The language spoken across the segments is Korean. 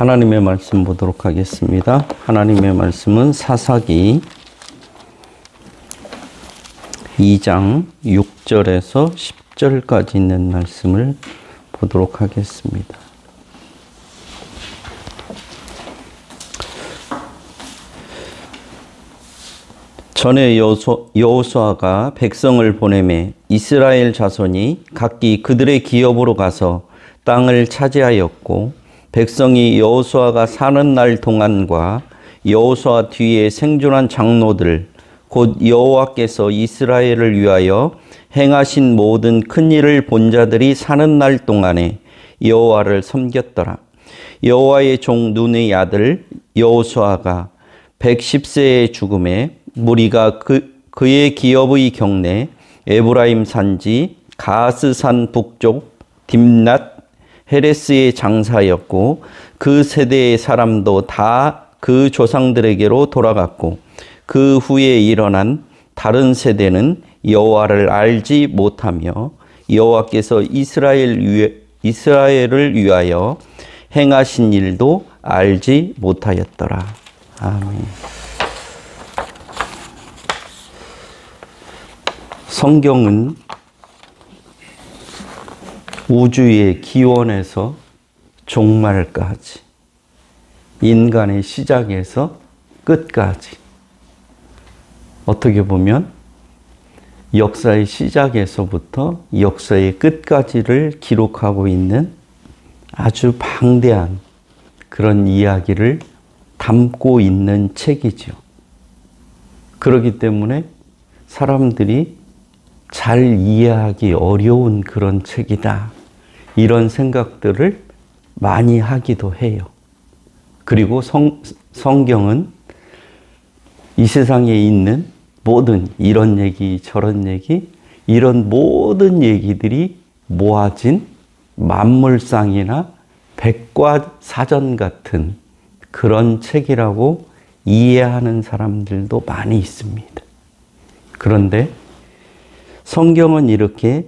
하나님의 말씀 보도록 하겠습니다. 하나님의 말씀은 사사기 2장 6절에서 10절까지 있는 말씀을 보도록 하겠습니다. 전에 여호수아가 백성을 보내매 이스라엘 자손이 각기 그들의 기업으로 가서 땅을 차지하였고, 백성이 여호수아가 사는 날 동안과 여호수아 뒤에 생존한 장로들 곧 여호와께서 이스라엘을 위하여 행하신 모든 큰 일을 본 자들이 사는 날 동안에 여호와를 섬겼더라. 여호와의 종 눈의 아들 여호수아가 110세의 죽음에 무리가 그의 기업의 경내 에브라임 산지 가스산 북쪽 딥낫 헤레스의 장사였고, 그 세대의 사람도 다 그 조상들에게로 돌아갔고, 그 후에 일어난 다른 세대는 여호와를 알지 못하며 여호와께서 이스라엘을 위하여 행하신 일도 알지 못하였더라. 아멘. 성경은 우주의 기원에서 종말까지, 인간의 시작에서 끝까지, 어떻게 보면 역사의 시작에서부터 역사의 끝까지를 기록하고 있는 아주 방대한 그런 이야기를 담고 있는 책이죠. 그렇기 때문에 사람들이 잘 이해하기 어려운 그런 책이다, 이런 생각들을 많이 하기도 해요. 그리고 성경은 이 세상에 있는 모든 이런 얘기 저런 얘기, 이런 모든 얘기들이 모아진 만물상이나 백과사전 같은 그런 책이라고 이해하는 사람들도 많이 있습니다. 그런데 성경은 이렇게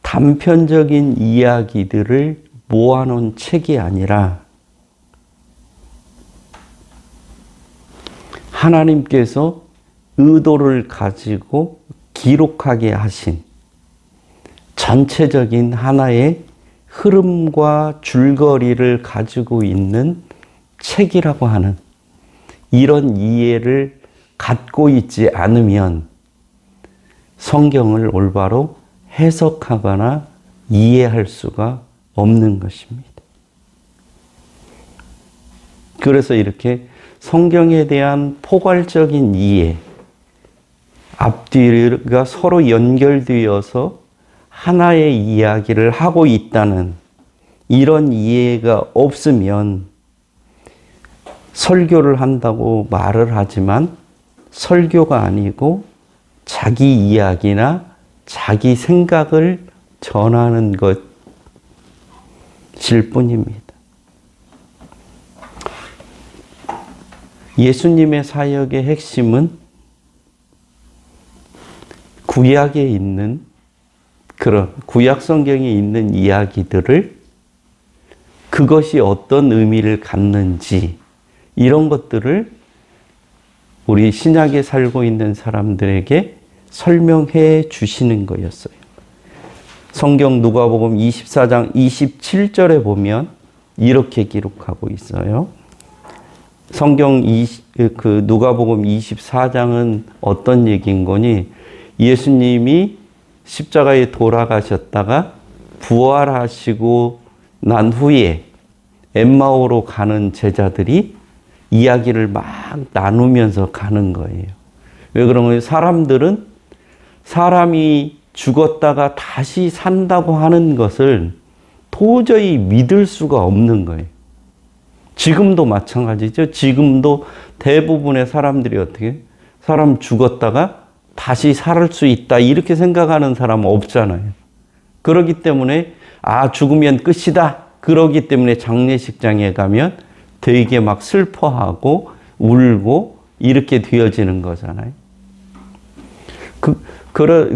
단편적인 이야기들을 모아놓은 책이 아니라 하나님께서 의도를 가지고 기록하게 하신 전체적인 하나의 흐름과 줄거리를 가지고 있는 책이라고 하는 이런 이해를 갖고 있지 않으면 성경을 올바로 해석하거나 이해할 수가 없는 것입니다. 그래서 이렇게 성경에 대한 포괄적인 이해, 앞뒤가 서로 연결되어서 하나의 이야기를 하고 있다는 이런 이해가 없으면 설교를 한다고 말을 하지만 설교가 아니고 자기 이야기나 자기 생각을 전하는 것일 뿐입니다. 예수님의 사역의 핵심은 구약에 있는 그런 구약 성경에 있는 이야기들을 그것이 어떤 의미를 갖는지 이런 것들을 우리 신약에 살고 있는 사람들에게 설명해 주시는 거였어요. 성경 누가복음 24장 27절에 보면 이렇게 기록하고 있어요. 성경 누가복음 24장은 어떤 얘기인 거니? 예수님이 십자가에 돌아가셨다가 부활하시고 난 후에 엠마오로 가는 제자들이 이야기를 막 나누면서 가는 거예요. 왜 그런 거예요? 사람들은 사람이 죽었다가 다시 산다고 하는 것을 도저히 믿을 수가 없는 거예요. 지금도 마찬가지죠. 지금도 대부분의 사람들이 어떻게 사람 죽었다가 다시 살 수 있다 이렇게 생각하는 사람은 없잖아요. 그렇기 때문에 죽으면 끝이다. 그러기 때문에 장례식장에 가면 되게 막 슬퍼하고 울고 이렇게 되어지는 거잖아요.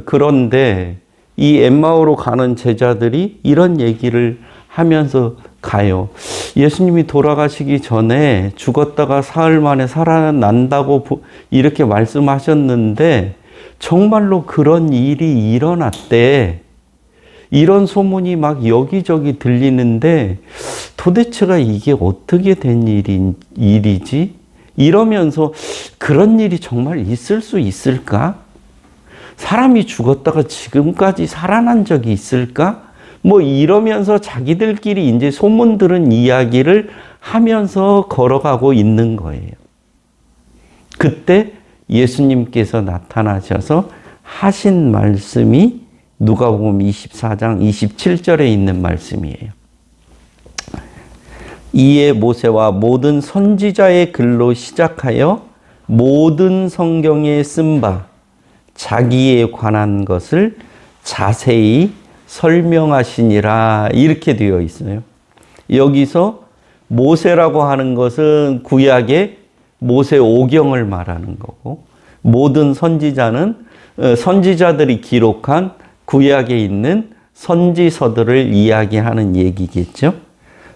그런데 이 엠마오로 가는 제자들이 이런 얘기를 하면서 가요. 예수님이 돌아가시기 전에 죽었다가 사흘 만에 살아난다고 이렇게 말씀하셨는데 정말로 그런 일이 일어났대. 이런 소문이 막 여기저기 들리는데 도대체가 이게 어떻게 된 일이지? 이러면서 그런 일이 정말 있을 수 있을까? 사람이 죽었다가 지금까지 살아난 적이 있을까? 뭐 이러면서 자기들끼리 이제 소문 들은 이야기를 하면서 걸어가고 있는 거예요. 그때 예수님께서 나타나셔서 하신 말씀이 누가복음 24장 27절에 있는 말씀이에요. 이에 모세와 모든 선지자의 글로 시작하여 모든 성경에 쓴 바 자기에 관한 것을 자세히 설명하시니라 이렇게 되어 있어요. 여기서 모세라고 하는 것은 구약의 모세 오경을 말하는 거고 모든 선지자는 선지자들이 기록한 구약에 있는 선지서들을 이야기하는 얘기겠죠.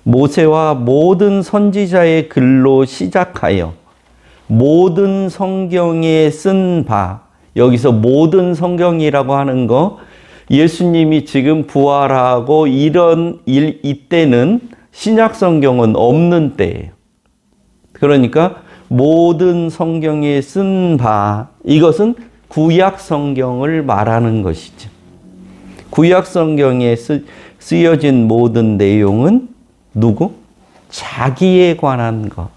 모세와 모든 선지자의 글로 시작하여 모든 성경에 쓴 바 여기서 모든 성경이라고 하는 거 예수님이 지금 부활하고 이런 이때는 신약 성경은 없는 때예요. 그러니까 모든 성경에 쓴 바 이것은 구약 성경을 말하는 것이죠. 구약 성경에 쓰여진 모든 내용은 누구? 자기에 관한 것,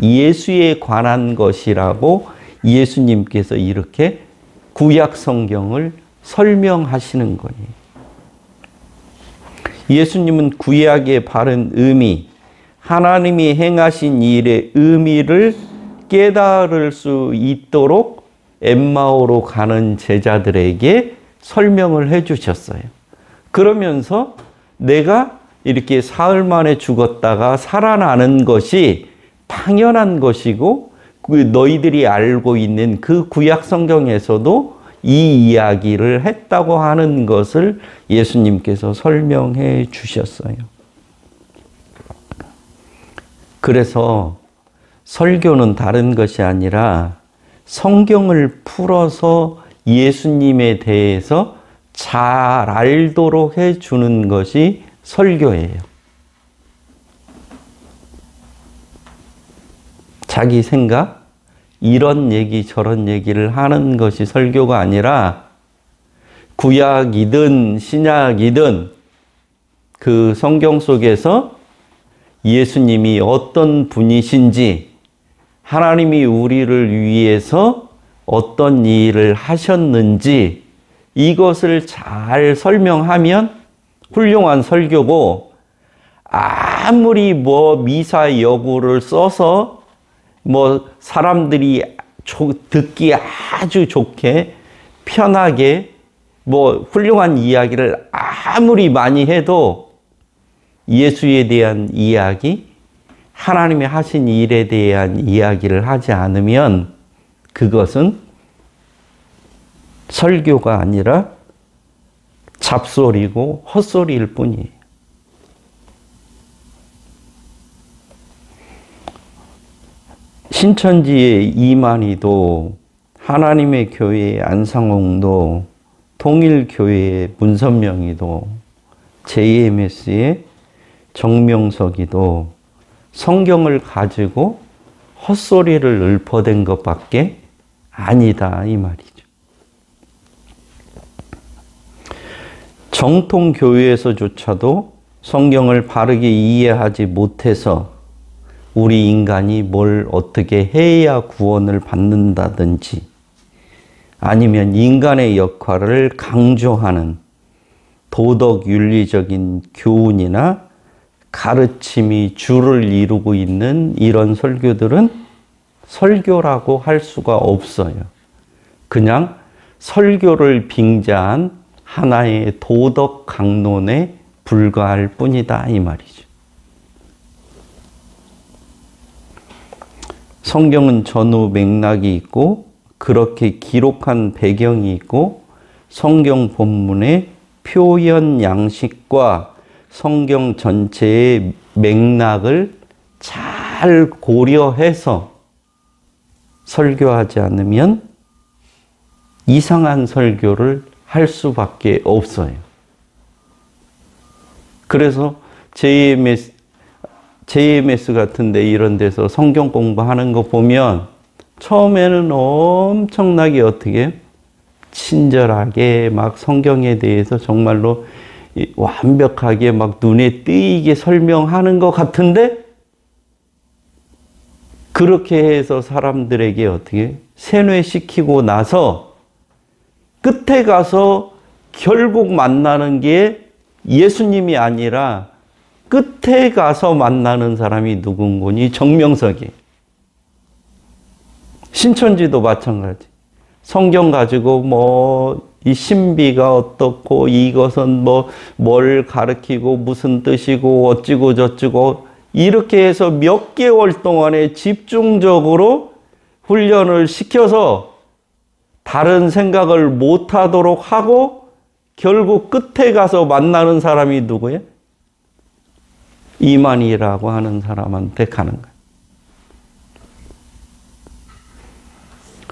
예수에 관한 것이라고 예수님께서 이렇게 구약 성경을 설명하시는 거예요. 예수님은 구약의 바른 의미, 하나님이 행하신 일의 의미를 깨달을 수 있도록 엠마오로 가는 제자들에게 설명을 해 주셨어요. 그러면서 내가 이렇게 사흘 만에 죽었다가 살아나는 것이 당연한 것이고 너희들이 알고 있는 그 구약 성경에서도 이 이야기를 했다고 하는 것을 예수님께서 설명해 주셨어요. 그래서 설교는 다른 것이 아니라 성경을 풀어서 예수님에 대해서 잘 알도록 해 주는 것이 설교예요. 자기 생각, 이런 얘기 저런 얘기를 하는 것이 설교가 아니라 구약이든 신약이든 그 성경 속에서 예수님이 어떤 분이신지 하나님이 우리를 위해서 어떤 일을 하셨는지 이것을 잘 설명하면 훌륭한 설교고 아무리 미사 여구를 써서 사람들이 듣기 아주 좋게 편하게 훌륭한 이야기를 아무리 많이 해도 예수에 대한 이야기, 하나님이 하신 일에 대한 이야기를 하지 않으면 그것은 설교가 아니라 잡소리고 헛소리일 뿐이에요. 신천지의 이만희도 하나님의 교회의 안상홍도 통일교회의 문선명이도 JMS의 정명석이도 성경을 가지고 헛소리를 읊어댄 것밖에 아니다 이 말이죠. 정통교회에서조차도 성경을 바르게 이해하지 못해서 우리 인간이 뭘 어떻게 해야 구원을 받는다든지 아니면 인간의 역할을 강조하는 도덕 윤리적인 교훈이나 가르침이 주를 이루고 있는 이런 설교들은 설교라고 할 수가 없어요. 그냥 설교를 빙자한 하나의 도덕 강론에 불과할 뿐이다 이 말이죠. 성경은 전후 맥락이 있고 그렇게 기록한 배경이 있고 성경 본문의 표현 양식과 성경 전체의 맥락을 잘 고려해서 설교하지 않으면 이상한 설교를 할 수밖에 없어요. 그래서 JMS 같은 데 이런 데서 성경 공부하는 거 보면 처음에는 엄청나게 어떻게 친절하게 막 성경에 대해서 정말로 완벽하게 막 눈에 띄게 설명하는 것 같은데 그렇게 해서 사람들에게 어떻게 세뇌시키고 나서 끝에 가서 결국 만나는 게 예수님이 아니라 끝에 가서 만나는 사람이 누군가니 정명석이. 신천지도 마찬가지. 성경 가지고 뭐 이 신비가 어떻고 이것은 뭐 뭘 가리키고 무슨 뜻이고 어찌고 저찌고 이렇게 해서 몇 개월 동안에 집중적으로 훈련을 시켜서 다른 생각을 못하도록 하고 결국 끝에 가서 만나는 사람이 누구예요? 이만희라고 하는 사람한테 가는 거예요.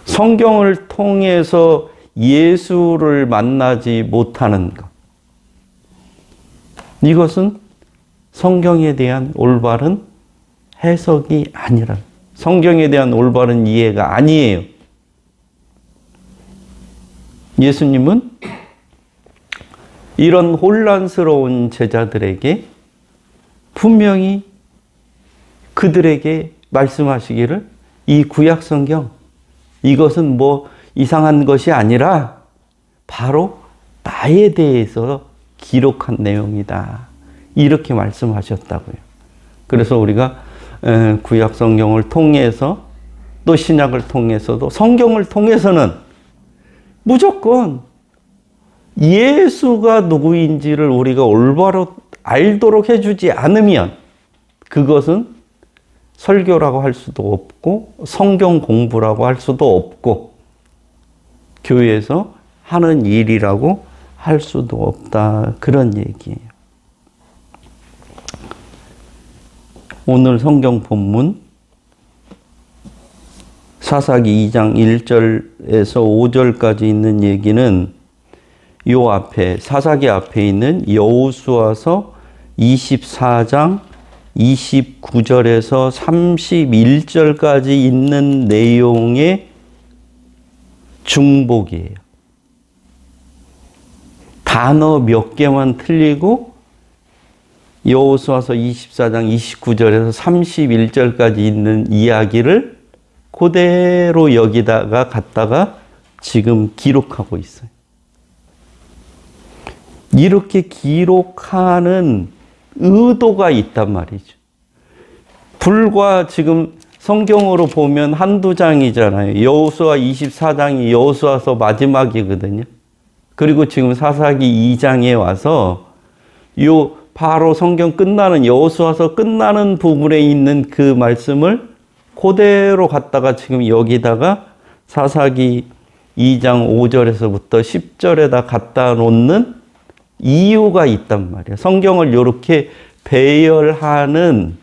성경을 통해서 예수를 만나지 못하는 것. 이것은 성경에 대한 올바른 해석이 아니라, 성경에 대한 올바른 이해가 아니에요. 예수님은 이런 혼란스러운 제자들에게 분명히 그들에게 말씀하시기를 이 구약 성경, 이것은 뭐 이상한 것이 아니라 바로 나에 대해서 기록한 내용이다. 이렇게 말씀하셨다고요. 그래서 우리가 구약 성경을 통해서 또 신약을 통해서도 성경을 통해서는 무조건 예수가 누구인지를 우리가 올바로 알도록 해주지 않으면 그것은 설교라고 할 수도 없고 성경 공부라고 할 수도 없고 교회에서 하는 일이라고 할 수도 없다. 그런 얘기예요. 오늘 성경 본문 사사기 2장 1절에서 5절까지 있는 얘기는 요 앞에 사사기 앞에 있는 여호수아서 24장 29절에서 31절까지 있는 내용의 중복이에요. 단어 몇 개만 틀리고 여호수아서 24장 29절에서 31절까지 있는 이야기를 그대로 여기다가 갖다가 지금 기록하고 있어요. 이렇게 기록하는 의도가 있단 말이죠. 불과 지금 성경으로 보면 한두 장이잖아요. 여호수아 24장이 여호수아서 마지막이거든요. 그리고 지금 사사기 2장에 와서 요 바로 성경 끝나는 여호수아서 끝나는 부분에 있는 그 말씀을 그대로 갖다가 지금 여기다가 사사기 2장 5절에서부터 10절에다 갖다 놓는 이유가 있단 말이에요. 성경을 이렇게 배열하는,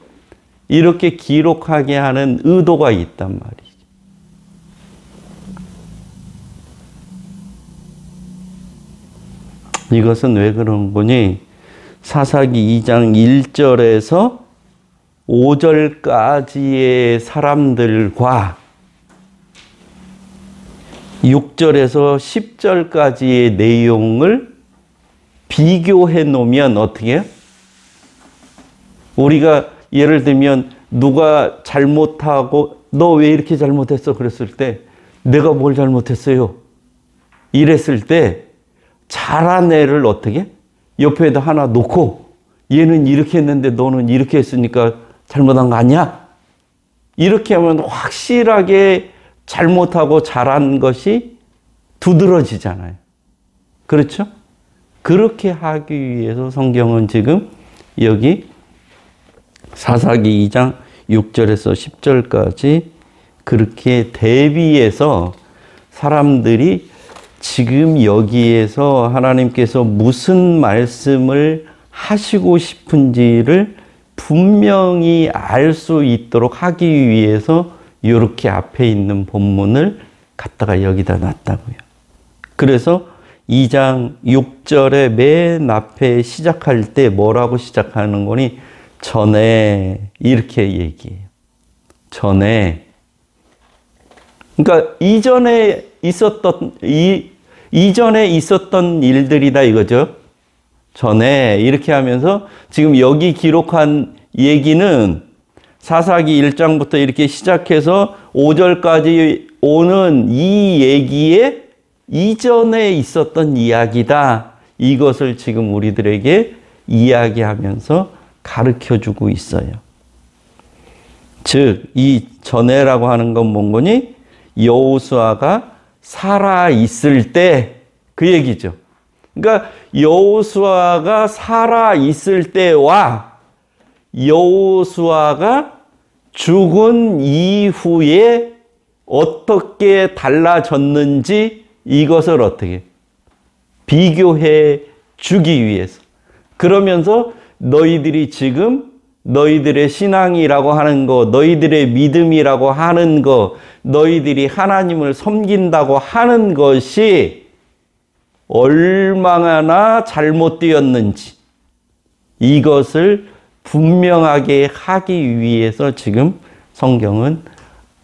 이렇게 기록하게 하는 의도가 있단 말이죠. 이것은 왜 그런 거니? 사사기 2장 1절에서 5절까지의 사람들과 6절에서 10절까지의 내용을 비교해 놓으면 어떻게 해요? 우리가 예를 들면 누가 잘못하고 너 왜 이렇게 잘못했어? 그랬을 때 내가 뭘 잘못했어요? 이랬을 때 잘한 애를 어떻게? 옆에다 하나 놓고 얘는 이렇게 했는데 너는 이렇게 했으니까 잘못한 거 아니야? 이렇게 하면 확실하게 잘못하고 잘한 것이 두드러지잖아요. 그렇죠? 그렇게 하기 위해서 성경은 지금 여기 사사기 2장 6절에서 10절까지 그렇게 대비해서 사람들이 지금 여기에서 하나님께서 무슨 말씀을 하시고 싶은지를 분명히 알 수 있도록 하기 위해서 이렇게 앞에 있는 본문을 갖다가 여기다 놨다고요. 그래서 2장 6절의 맨 앞에 시작할 때 뭐라고 시작하는 거니? 전에 이렇게 얘기해요. 전에. 그러니까 이전에 있었던 일들이다 이거죠. 전에 이렇게 하면서 지금 여기 기록한 얘기는 사사기 1장부터 이렇게 시작해서 5절까지 오는 이 얘기에 이전에 있었던 이야기다. 이것을 지금 우리들에게 이야기하면서 가르쳐주고 있어요. 즉, 이 전에라고 하는 건 뭔 거니? 여호수아가 살아 있을 때 그 얘기죠. 그러니까 여호수아가 살아 있을 때와 여호수아가 죽은 이후에 어떻게 달라졌는지 이것을 어떻게 비교해 주기 위해서. 그러면서 너희들이 지금 너희들의 신앙이라고 하는 거, 너희들의 믿음이라고 하는 거, 너희들이 하나님을 섬긴다고 하는 것이 얼마나 잘못되었는지 이것을 분명하게 하기 위해서 지금 성경은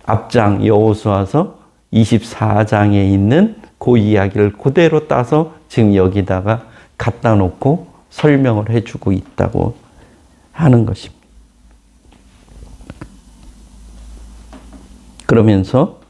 앞장 여호수아서 24장에 있는 그 이야기를 그대로 따서 지금 여기다가 갖다 놓고 설명을 해주고 있다고 하는 것입니다. 그러면서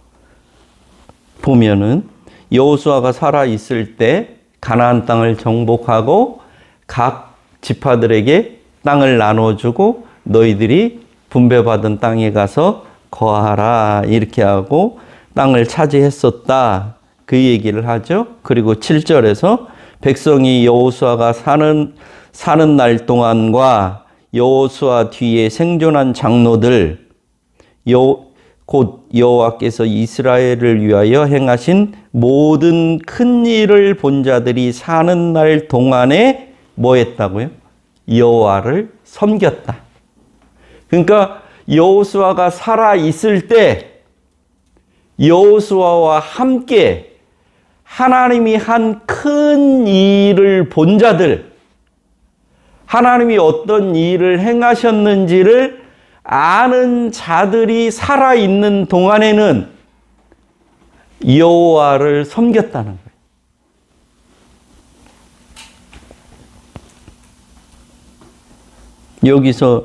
보면은 여호수아가 살아 있을 때 가나안 땅을 정복하고 각 지파들에게 땅을 나눠주고 너희들이 분배받은 땅에 가서 거하라 이렇게 하고 땅을 차지했었다. 그 얘기를 하죠. 그리고 7절에서 백성이 여호수아가 사는 날 동안과 여호수아 뒤에 생존한 장로들 곧 여호와께서 이스라엘을 위하여 행하신 모든 큰 일을 본 자들이 사는 날 동안에 뭐 했다고요? 여호와를 섬겼다. 그러니까 여호수아가 살아 있을 때 여호수아와 함께 하나님이 한 큰 일을 본 자들, 하나님이 어떤 일을 행하셨는지를 아는 자들이 살아있는 동안에는 여호와를 섬겼다는 거예요. 여기서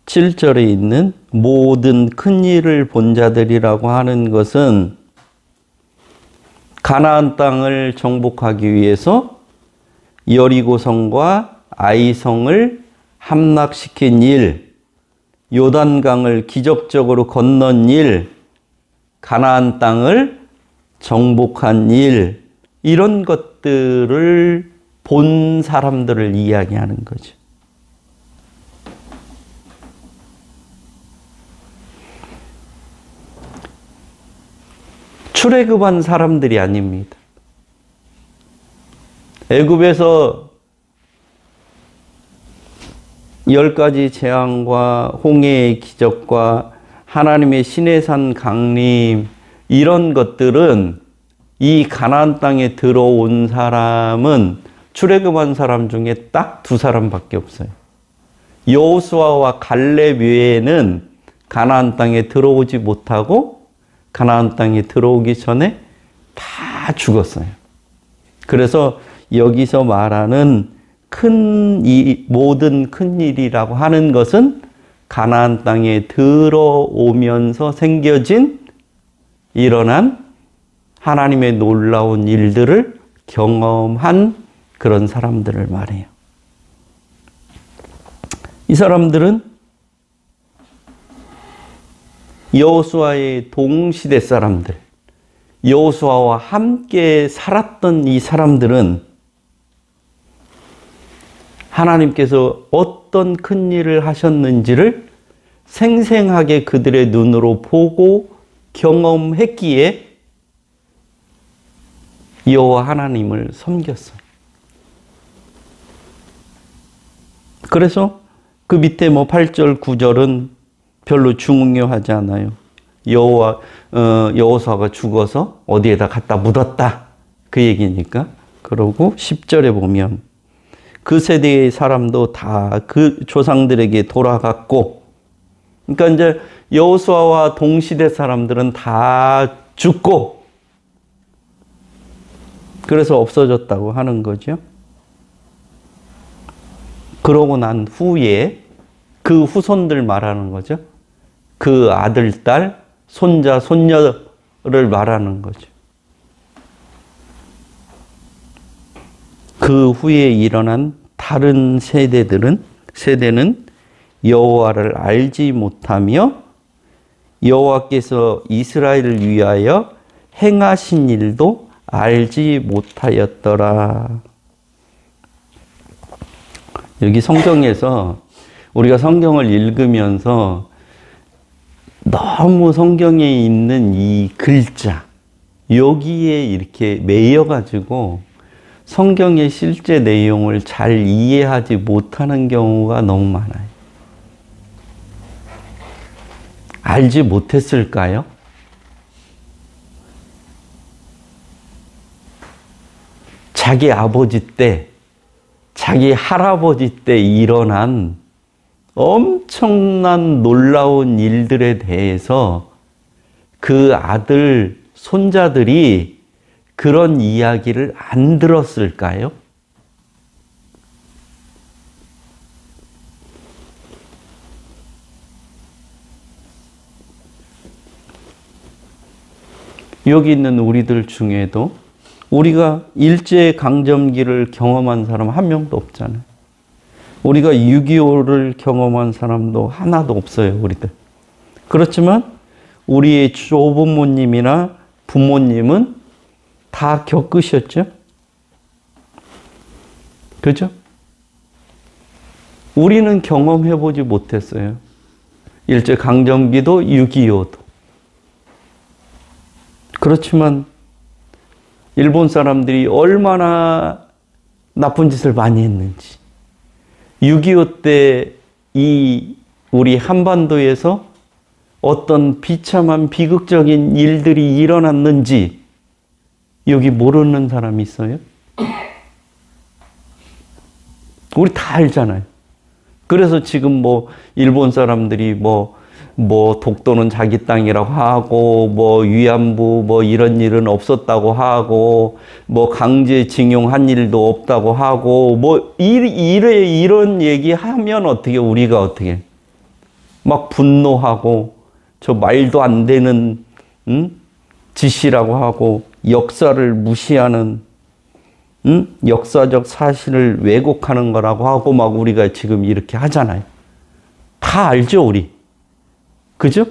7절에 있는 모든 큰 일을 본 자들이라고 하는 것은 가나안 땅을 정복하기 위해서 여리고성과 아이성을 함락시킨 일, 요단강을 기적적으로 건넌 일, 가나안 땅을 정복한 일, 이런 것들을 본 사람들을 이야기하는 거죠. 출애굽한 사람들이 아닙니다. 애굽에서 10가지 재앙과 홍해의 기적과 하나님의 시내산 강림 이런 것들은 이 가나안 땅에 들어온 사람은 출애굽한 사람 중에 딱 2사람밖에 없어요. 여호수아와 갈렙 외에는 가나안 땅에 들어오지 못하고 가나안 땅에 들어오기 전에 다 죽었어요. 그래서 여기서 말하는 모든 큰 일이라고 하는 것은 가나안 땅에 들어오면서 생겨진 일어난 하나님의 놀라운 일들을 경험한 그런 사람들을 말해요. 이 사람들은 여호수아의 동시대 사람들, 여호수아와 함께 살았던 이 사람들은 하나님께서 어떤 큰 일을 하셨는지를 생생하게 그들의 눈으로 보고 경험했기에 여호와 하나님을 섬겼어요. 그래서 그 밑에 뭐 8절, 9절은 별로 중요하지 않아요. 여호수아가 죽어서 어디에다 갖다 묻었다. 그 얘기니까. 그러고 10절에 보면 그 세대의 사람도 다 그 조상들에게 돌아갔고, 그러니까 이제 여호수아와 동시대 사람들은 다 죽고, 그래서 없어졌다고 하는 거죠. 그러고 난 후에 그 후손들 말하는 거죠. 그 아들, 딸, 손자, 손녀를 말하는 거죠. 그 후에 일어난 다른 세대는 여호와를 알지 못하며 여호와께서 이스라엘을 위하여 행하신 일도 알지 못하였더라. 여기 성경에서 우리가 성경을 읽으면서 너무 성경에 있는 이 글자, 여기에 이렇게 매여가지고 성경의 실제 내용을 잘 이해하지 못하는 경우가 너무 많아요. 알지 못했을까요? 자기 아버지 때, 자기 할아버지 때 일어난 엄청난 놀라운 일들에 대해서 그 아들, 손자들이 그런 이야기를 안 들었을까요? 여기 있는 우리들 중에도 우리가 일제강점기를 경험한 사람 한 명도 없잖아요. 우리가 6.25를 경험한 사람도 하나도 없어요, 우리들. 그렇지만 우리의 조부모님이나 부모님은 다 겪으셨죠? 그죠? 우리는 경험해보지 못했어요. 일제강점기도 6.25도. 그렇지만 일본 사람들이 얼마나 나쁜 짓을 많이 했는지, 6.25 때 우리 한반도에서 어떤 비참한 비극적인 일들이 일어났는지 여기 모르는 사람이 있어요? 우리 다 알잖아요. 그래서 지금 뭐 일본 사람들이 뭐 독도는 자기 땅이라고 하고, 뭐 위안부 뭐 이런 일은 없었다고 하고, 뭐 강제징용한 일도 없다고 하고, 뭐 이런 얘기하면 우리가 어떻게 막 분노하고, 저 말도 안 되는 짓이라고 하고, 역사를 무시하는, 역사적 사실을 왜곡하는 거라고 하고 막 우리가 지금 이렇게 하잖아요. 다 알죠, 우리. 그죠?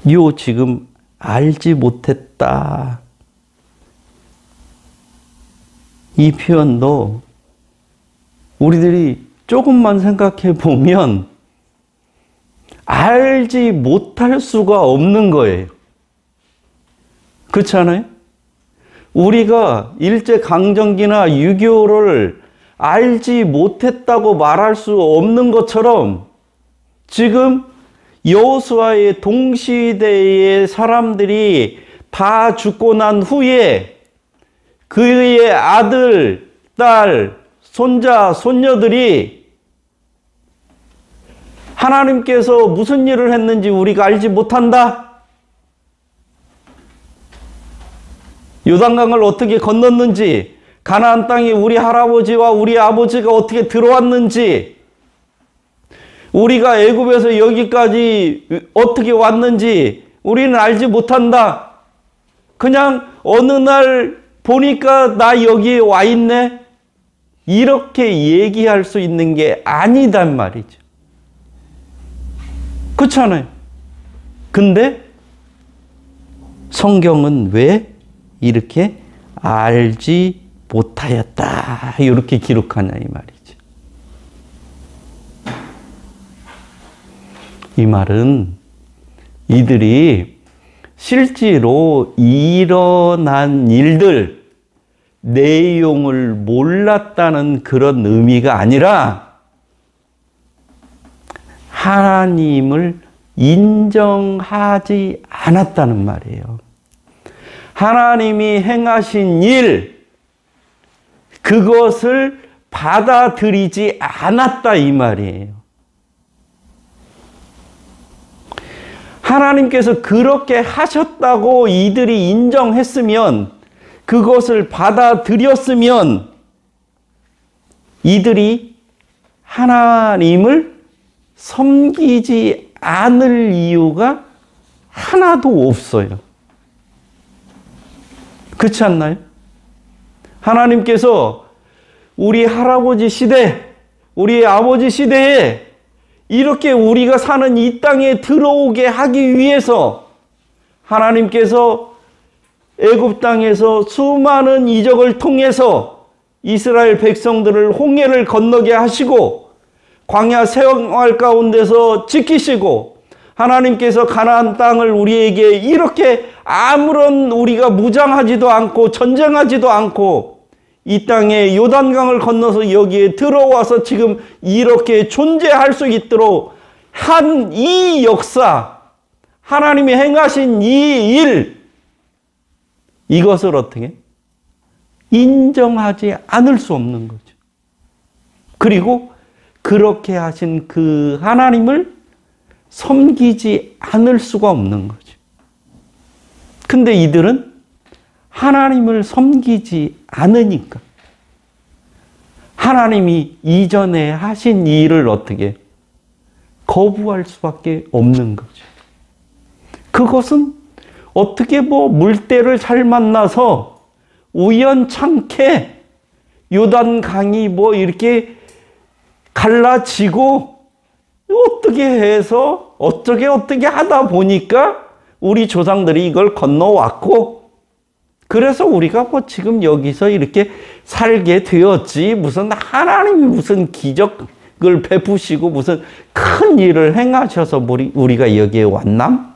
요 지금 알지 못했다. 이 표현도 우리들이 조금만 생각해 보면 알지 못할 수가 없는 거예요. 그렇지 않아요? 우리가 일제강점기나 6.25를 알지 못했다고 말할 수 없는 것처럼 지금 여호수아의 동시대의 사람들이 다 죽고 난 후에 그의 아들, 딸, 손자, 손녀들이 하나님께서 무슨 일을 했는지 우리가 알지 못한다? 요단강을 어떻게 건넜는지, 가나안 땅에 우리 할아버지와 우리 아버지가 어떻게 들어왔는지, 우리가 애굽에서 여기까지 어떻게 왔는지 우리는 알지 못한다. 그냥 어느 날 보니까 나 여기에 와 있네. 이렇게 얘기할 수 있는 게 아니단 말이죠. 그렇잖아요. 근데 성경은 왜 이렇게 알지 못하였다 이렇게 기록하냐 이 말이죠. 이 말은 이들이 실제로 일어난 일들, 내용을 몰랐다는 그런 의미가 아니라 하나님을 인정하지 않았다는 말이에요. 하나님이 행하신 일, 그것을 받아들이지 않았다 이 말이에요. 하나님께서 그렇게 하셨다고 이들이 인정했으면, 그것을 받아들였으면 이들이 하나님을 섬기지 않을 이유가 하나도 없어요. 그렇지 않나요? 하나님께서 우리 할아버지 시대, 우리 아버지 시대에 이렇게 우리가 사는 이 땅에 들어오게 하기 위해서 하나님께서 애굽 땅에서 수많은 이적을 통해서 이스라엘 백성들을 홍해를 건너게 하시고 광야 생활 가운데서 지키시고, 하나님께서 가나안 땅을 우리에게 이렇게 아무런 우리가 무장하지도 않고 전쟁하지도 않고 이 땅에 요단강을 건너서 여기에 들어와서 지금 이렇게 존재할 수 있도록 한 이 역사, 하나님이 행하신 이 일, 이것을 어떻게 인정하지 않을 수 없는 거죠. 그리고 그렇게 하신 그 하나님을 섬기지 않을 수가 없는 거죠. 근데 이들은 하나님을 섬기지 않으니까 하나님이 이전에 하신 일을 어떻게 거부할 수밖에 없는 거죠. 그것은 어떻게 물대를 잘 만나서 우연찮게 요단강이 이렇게 갈라지고 어떻게 해서 어떻게 하다 보니까 우리 조상들이 이걸 건너왔고, 그래서 우리가 지금 여기서 이렇게 살게 되었지, 무슨 하나님이 무슨 기적을 베푸시고 무슨 큰 일을 행하셔서 우리가 여기에 왔나?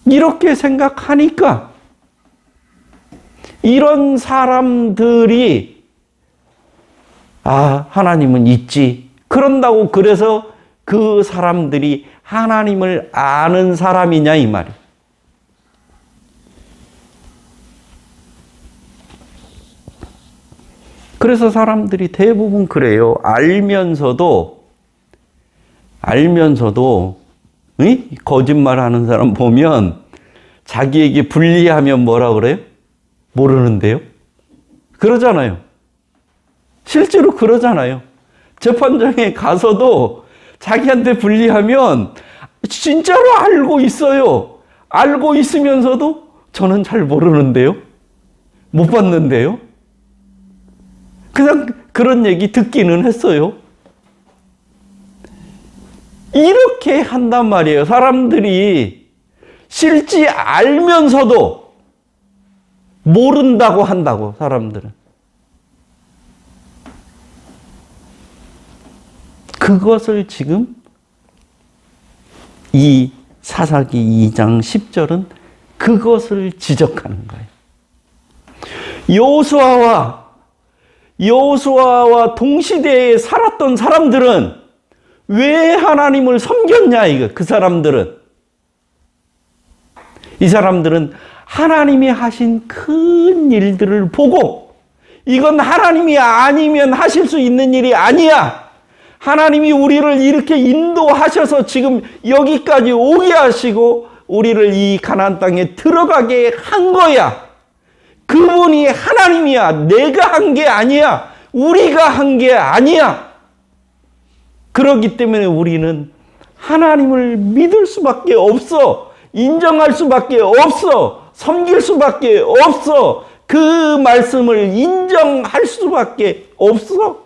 이렇게 생각하니까 이런 사람들이 하나님은 있지, 그런다고 그래서 그 사람들이 하나님을 아는 사람이냐 이 말이에요. 그래서 사람들이 대부분 그래요. 알면서도 거짓말하는 사람 보면 자기에게 불리하면 뭐라 그래요? 모르는데요? 그러잖아요. 실제로 그러잖아요. 재판장에 가서도 자기한테 불리하면 진짜로 알고 있어요. 알고 있으면서도 저는 잘 모르는데요? 못 봤는데요? 그냥 그런 얘기 듣기는 했어요. 이렇게 한단 말이에요. 사람들이 실제 알면서도 모른다고 한다고, 사람들은. 그것을 지금 이 사사기 2장 10절은 그것을 지적하는 거예요. 여호수아와 동시대에 살았던 사람들은 왜 하나님을 섬겼냐 이거. 그 사람들은, 이 사람들은 하나님이 하신 큰 일들을 보고 이건 하나님이 아니면 하실 수 있는 일이 아니야, 하나님이 우리를 이렇게 인도하셔서 지금 여기까지 오게 하시고 우리를 이 가나안 땅에 들어가게 한 거야, 그분이 하나님이야, 내가 한 게 아니야, 우리가 한 게 아니야. 그렇기 때문에 우리는 하나님을 믿을 수밖에 없어, 인정할 수밖에 없어, 섬길 수밖에 없어, 그 말씀을 인정할 수밖에 없어.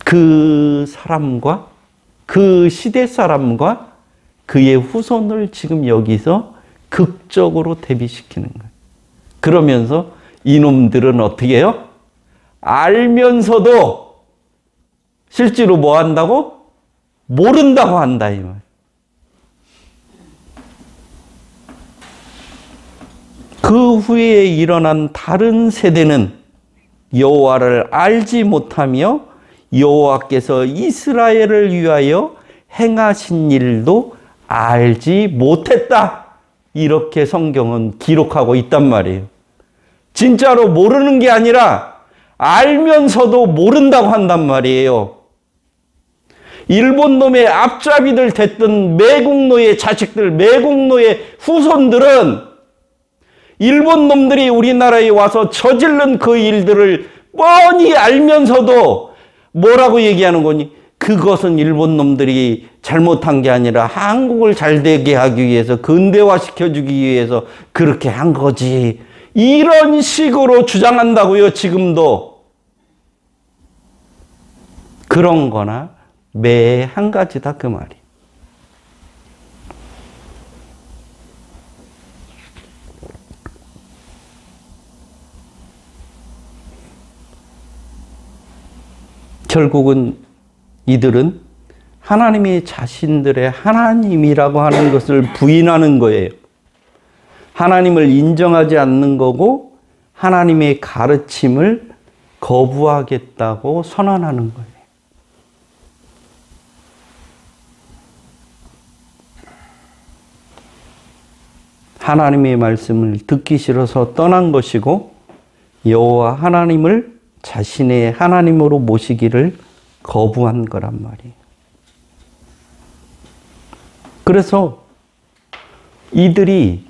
그 사람과 그 시대 사람과 그의 후손을 지금 여기서 극적으로 대비시키는 거예요. 그러면서 이놈들은 어떻게 해요? 알면서도 실제로 뭐 한다고? 모른다고 한다 이 말. 그 후에 일어난 다른 세대는 여호와를 알지 못하며 여호와께서 이스라엘을 위하여 행하신 일도 알지 못했다. 이렇게 성경은 기록하고 있단 말이에요. 진짜로 모르는 게 아니라 알면서도 모른다고 한단 말이에요. 일본 놈의 앞잡이들 됐던 매국노의 자식들, 매국노의 후손들은 일본 놈들이 우리나라에 와서 저지른 그 일들을 뻔히 알면서도 뭐라고 얘기하는 거니? 그것은 일본 놈들이 잘못한 게 아니라 한국을 잘 되게 하기 위해서, 근대화시켜주기 위해서 그렇게 한 거지. 이런 식으로 주장한다고요, 지금도. 그런 거나 매 한 가지다 그 말이. 결국은 이들은 하나님이 자신들의 하나님이라고 하는 것을 부인하는 거예요. 하나님을 인정하지 않는 거고 하나님의 가르침을 거부하겠다고 선언하는 거예요. 하나님의 말씀을 듣기 싫어서 떠난 것이고 여호와 하나님을 자신의 하나님으로 모시기를 거부한 거란 말이에요. 그래서 이들이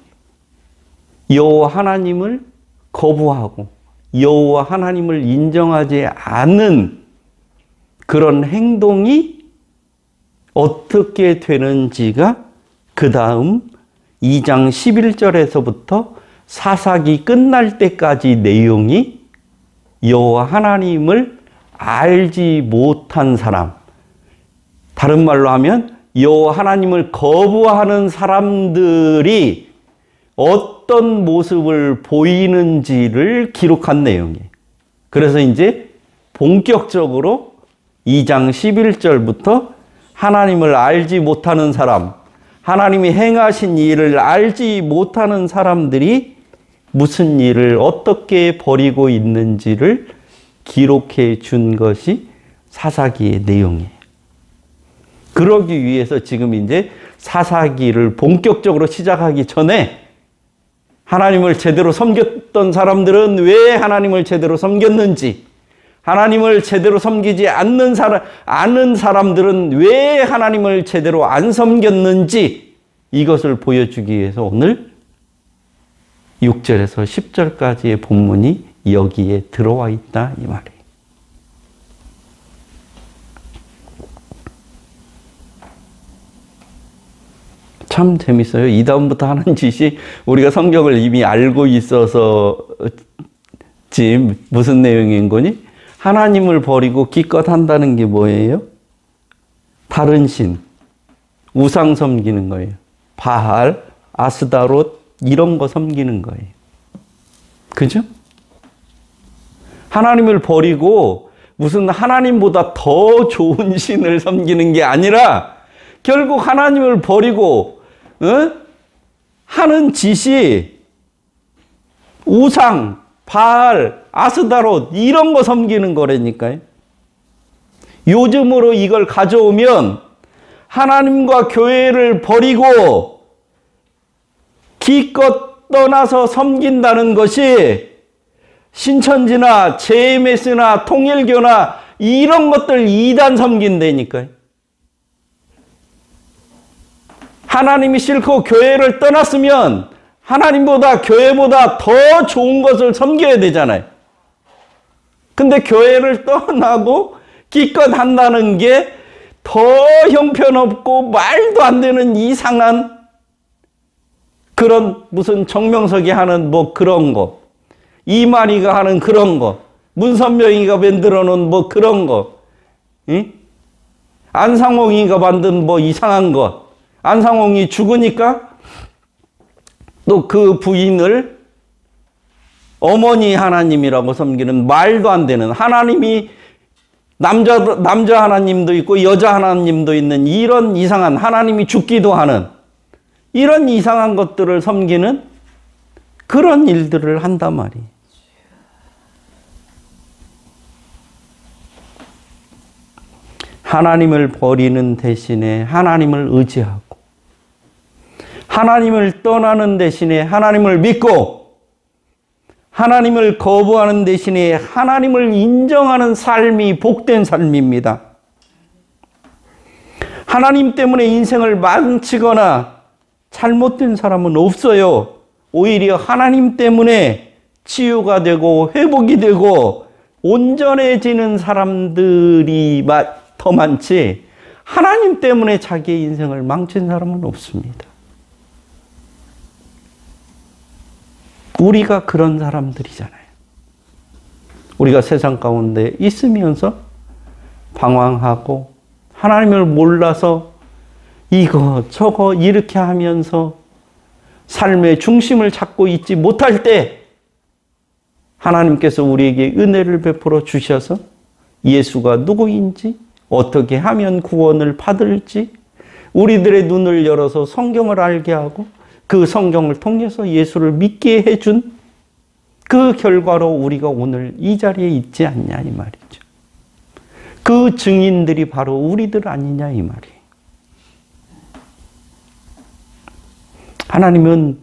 여호와 하나님을 거부하고 여호와 하나님을 인정하지 않은 그런 행동이 어떻게 되는지가 그 다음 2장 11절에서부터 사사기 끝날 때까지 내용이 여호와 하나님을 알지 못한 사람, 다른 말로 하면 여호와 하나님을 거부하는 사람들이 어떤 모습을 보이는지를 기록한 내용이에요. 그래서 이제 본격적으로 2장 11절부터 하나님을 알지 못하는 사람, 하나님이 행하신 일을 알지 못하는 사람들이 무슨 일을 어떻게 벌이고 있는지를 기록해 준 것이 사사기의 내용이에요. 그러기 위해서 지금 이제 사사기를 본격적으로 시작하기 전에 하나님을 제대로 섬겼던 사람들은 왜 하나님을 제대로 섬겼는지, 하나님을 제대로 섬기지 않는 아는 사람들은 왜 하나님을 제대로 안 섬겼는지 이것을 보여주기 위해서 오늘 6절에서 10절까지의 본문이 여기에 들어와 있다 이 말이에요. 참 재밌어요. 이 다음부터 하는 짓이 우리가 성경을 이미 알고 있어서 무슨 내용인 거니? 하나님을 버리고 기껏 한다는 게 뭐예요? 다른 신, 우상 섬기는 거예요. 바알, 아스다롯 이런 거 섬기는 거예요. 그죠? 하나님을 버리고 무슨 하나님보다 더 좋은 신을 섬기는 게 아니라 결국 하나님을 버리고 하는 짓이 우상, 바알, 아스다롯 이런 거 섬기는 거라니까요. 요즘으로 이걸 가져오면 하나님과 교회를 버리고 기껏 떠나서 섬긴다는 것이 신천지나 JMS나 통일교나 이런 것들 이단 섬긴다니까요. 하나님이 싫고 교회를 떠났으면 하나님보다 교회보다 더 좋은 것을 섬겨야 되잖아요. 근데 교회를 떠나고 기껏 한다는 게 더 형편없고 말도 안 되는 이상한 그런 무슨 정명석이 하는 뭐 그런 거, 이만희가 하는 그런 거, 문선명이가 만들어 놓은 뭐 그런 거, 응? 안상홍이가 만든 뭐 이상한 것, 안상홍이 죽으니까 또 그 부인을 어머니 하나님이라고 섬기는 말도 안 되는, 하나님이 남자 하나님도 있고 여자 하나님도 있는 이런 이상한, 하나님이 죽기도 하는 이런 이상한 것들을 섬기는 그런 일들을 한단 말이에요. 하나님을 버리는 대신에 하나님을 의지하고, 하나님을 떠나는 대신에 하나님을 믿고, 하나님을 거부하는 대신에 하나님을 인정하는 삶이 복된 삶입니다. 하나님 때문에 인생을 망치거나 잘못된 사람은 없어요. 오히려 하나님 때문에 치유가 되고 회복이 되고 온전해지는 사람들이 더 많지, 하나님 때문에 자기의 인생을 망친 사람은 없습니다. 우리가 그런 사람들이잖아요. 우리가 세상 가운데 있으면서 방황하고 하나님을 몰라서 이거 저거 이렇게 하면서 삶의 중심을 잡고 있지 못할 때 하나님께서 우리에게 은혜를 베풀어 주셔서 예수가 누구인지, 어떻게 하면 구원을 받을지 우리들의 눈을 열어서 성경을 알게 하고 그 성경을 통해서 예수를 믿게 해준 그 결과로 우리가 오늘 이 자리에 있지 않냐 이 말이죠. 그 증인들이 바로 우리들 아니냐 이 말이에요. 하나님은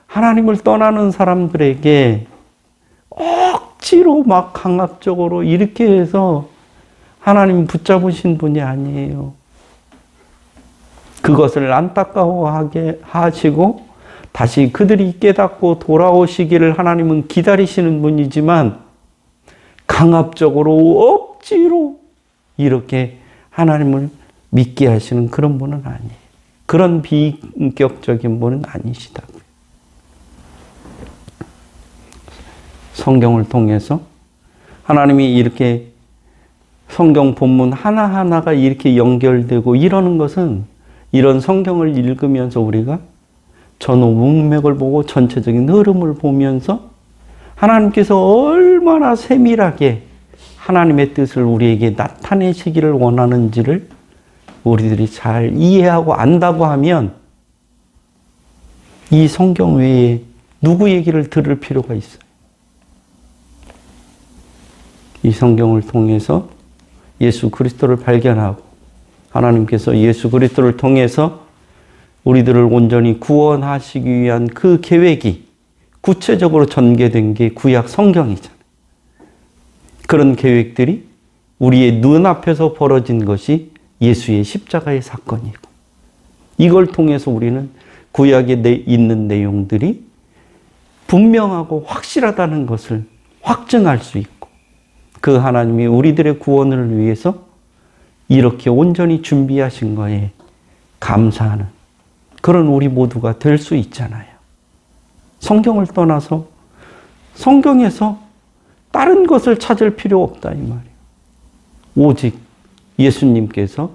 하나님을 떠나는 사람들에게 억지로 막 강압적으로 이렇게 해서 하나님 붙잡으신 분이 아니에요. 그것을 안타까워하게 하시고 다시 그들이 깨닫고 돌아오시기를 하나님은 기다리시는 분이지만 강압적으로 억지로 이렇게 하나님을 믿게 하시는 그런 분은 아니에요. 그런 비인격적인 분은 아니시다고요. 성경을 통해서 하나님이 이렇게 성경 본문 하나하나가 이렇게 연결되고 이러는 것은 이런 성경을 읽으면서 우리가 전후 문맥을 보고 전체적인 흐름을 보면서 하나님께서 얼마나 세밀하게 하나님의 뜻을 우리에게 나타내시기를 원하는지를 우리들이 잘 이해하고 안다고 하면 이 성경 외에 누구 얘기를 들을 필요가 있어요. 이 성경을 통해서 예수 그리스도를 발견하고 하나님께서 예수 그리스도를 통해서 우리들을 온전히 구원하시기 위한 그 계획이 구체적으로 전개된 게 구약 성경이잖아요. 그런 계획들이 우리의 눈앞에서 벌어진 것이 예수의 십자가의 사건이고, 이걸 통해서 우리는 구약에 있는 내용들이 분명하고 확실하다는 것을 확증할 수 있고, 그 하나님이 우리들의 구원을 위해서 이렇게 온전히 준비하신 거에 감사하는 그런 우리 모두가 될 수 있잖아요. 성경을 떠나서 성경에서 다른 것을 찾을 필요 없다 이 말이에요. 오직 예수님께서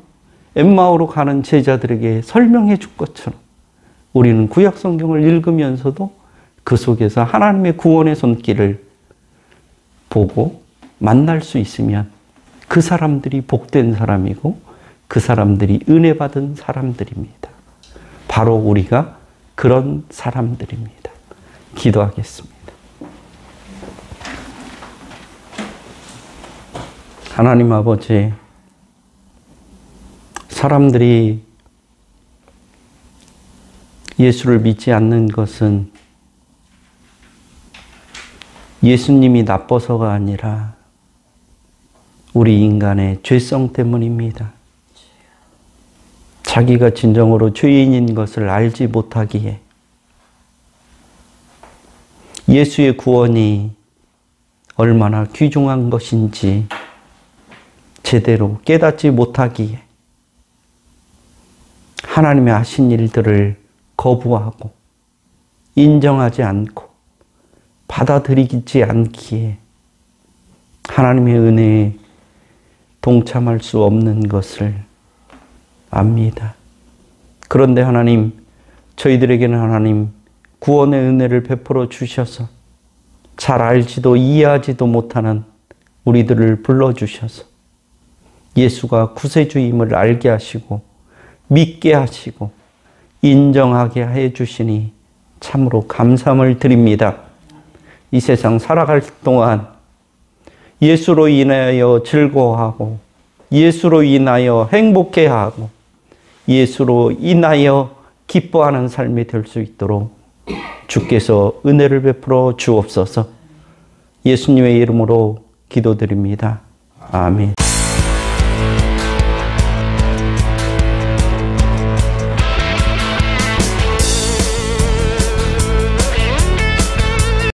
엠마오로 가는 제자들에게 설명해 줄 것처럼 우리는 구약 성경을 읽으면서도 그 속에서 하나님의 구원의 손길을 보고 만날 수 있으면 그 사람들이 복된 사람이고 그 사람들이 은혜 받은 사람들입니다. 바로 우리가 그런 사람들입니다. 기도하겠습니다. 하나님 아버지, 사람들이 예수를 믿지 않는 것은 예수님이 나빠서가 아니라 우리 인간의 죄성 때문입니다. 자기가 진정으로 죄인인 것을 알지 못하기에 예수의 구원이 얼마나 귀중한 것인지 제대로 깨닫지 못하기에 하나님의 하신 일들을 거부하고 인정하지 않고 받아들이지 않기에 하나님의 은혜에 동참할 수 없는 것을 압니다. 그런데 하나님, 저희들에게는 하나님 구원의 은혜를 베풀어 주셔서 잘 알지도 이해하지도 못하는 우리들을 불러주셔서 예수가 구세주임을 알게 하시고 믿게 하시고 인정하게 해 주시니 참으로 감사함을 드립니다. 이 세상 살아갈 동안 예수로 인하여 즐거워하고 예수로 인하여 행복해하고 예수로 인하여 기뻐하는 삶이 될 수 있도록 주께서 은혜를 베풀어 주옵소서. 예수님의 이름으로 기도드립니다. 아멘.